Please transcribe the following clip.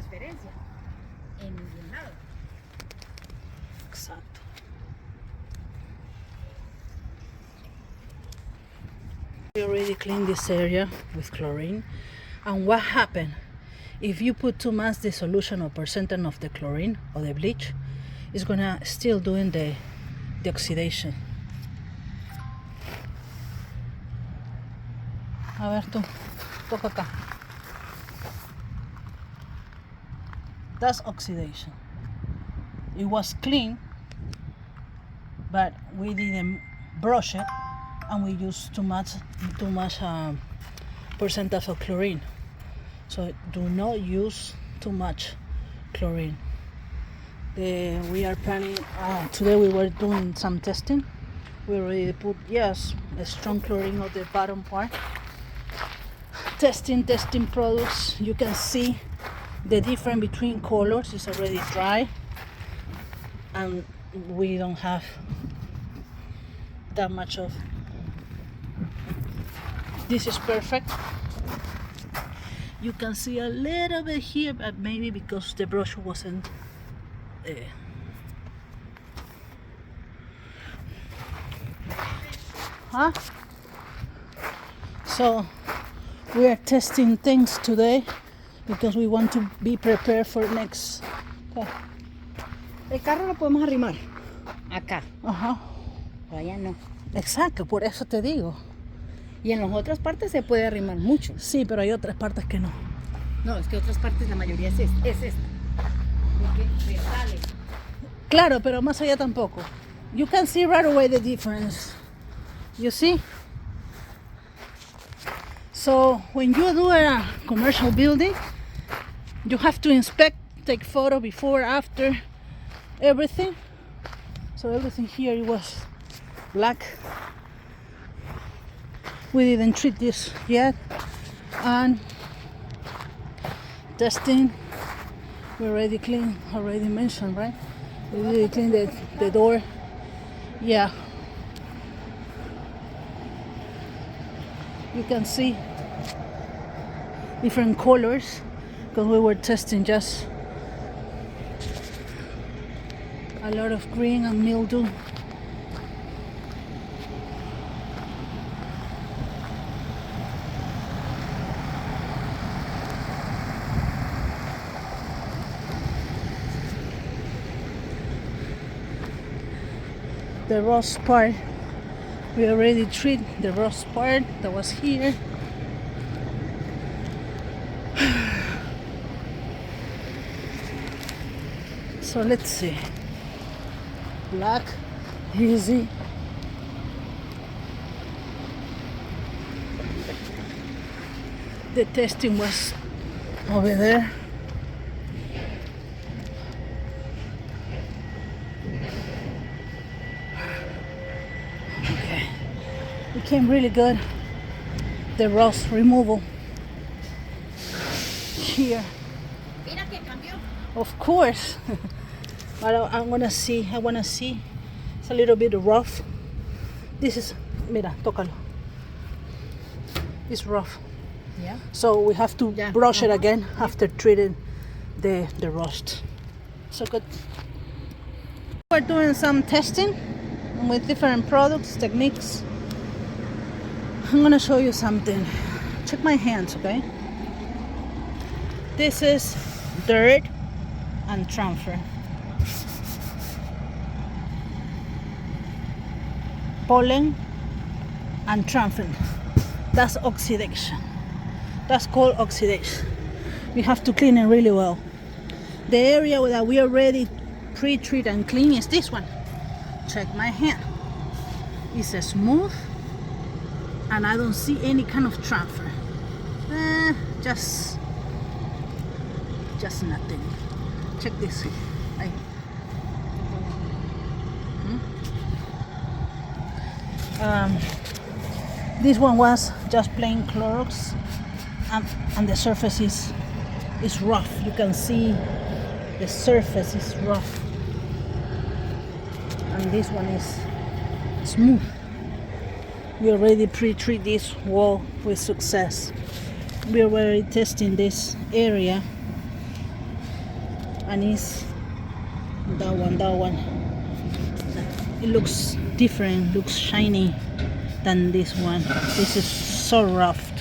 diferencia en ningún lado. Exacto. We already cleaned this area with chlorine. And what happened? If you put too much the solution or percentage of the chlorine or the bleach, it's gonna still doing the oxidation. A ver tú, toca acá. That's oxidation. It was clean, but we didn't brush it, and we used too much percentage of chlorine. So do not use too much chlorine. We are planning, today we were doing some testing. We already put, yes, a strong chlorine on the bottom part. Testing products. You can see the difference between colors. It's already dry, and we don't have that much of. This is perfect. You can see a little bit here, but maybe because the brush wasn't so we are testing things today because we want to be prepared for next. El carro lo podemos arrimar acá. Ajá. Pero allá no. Exacto, por eso te digo. Y en las otras partes se puede arrimar mucho. Sí, pero hay otras partes que no. No, es que otras partes la mayoría es esta. Porque se sale. Claro, pero más allá tampoco. You can see right away the difference. You see? So when you do a commercial building, you have to inspect, take photo before, after, everything. So everything here it was black. We didn't treat this yet. And testing, we already cleaned, already mentioned, right? We already cleaned the door. Yeah. You can see different colors because we were testing just a lot of green and mildew. The rust part, we already treated the rust part that was here. So let's see. Black, easy. The testing was over there. Okay, it came really good. The rust removal here. Mira que cambió. Of course. But I wanna see. It's a little bit rough. This is, mira, tócalo. It's rough. Yeah. So we have to brush it again after treating the rust. So good. We're doing some testing with different products, techniques. I'm gonna show you something. Check my hands, okay? This is dirt and transfer. Pollen and transfer. That's oxidation. That's called oxidation. We have to clean it really well. The area that we already pre-treat and clean is this one. Check my hand. It's smooth and I don't see any kind of transfer. Just nothing. Check this. Ahí. This one was just plain Clorox, and the surface is rough. You can see the surface is rough, and this one is smooth. We already pre-treat this wall with success. We are already testing this area and it's that one. It looks different, looks shiny than this one. This is so rough.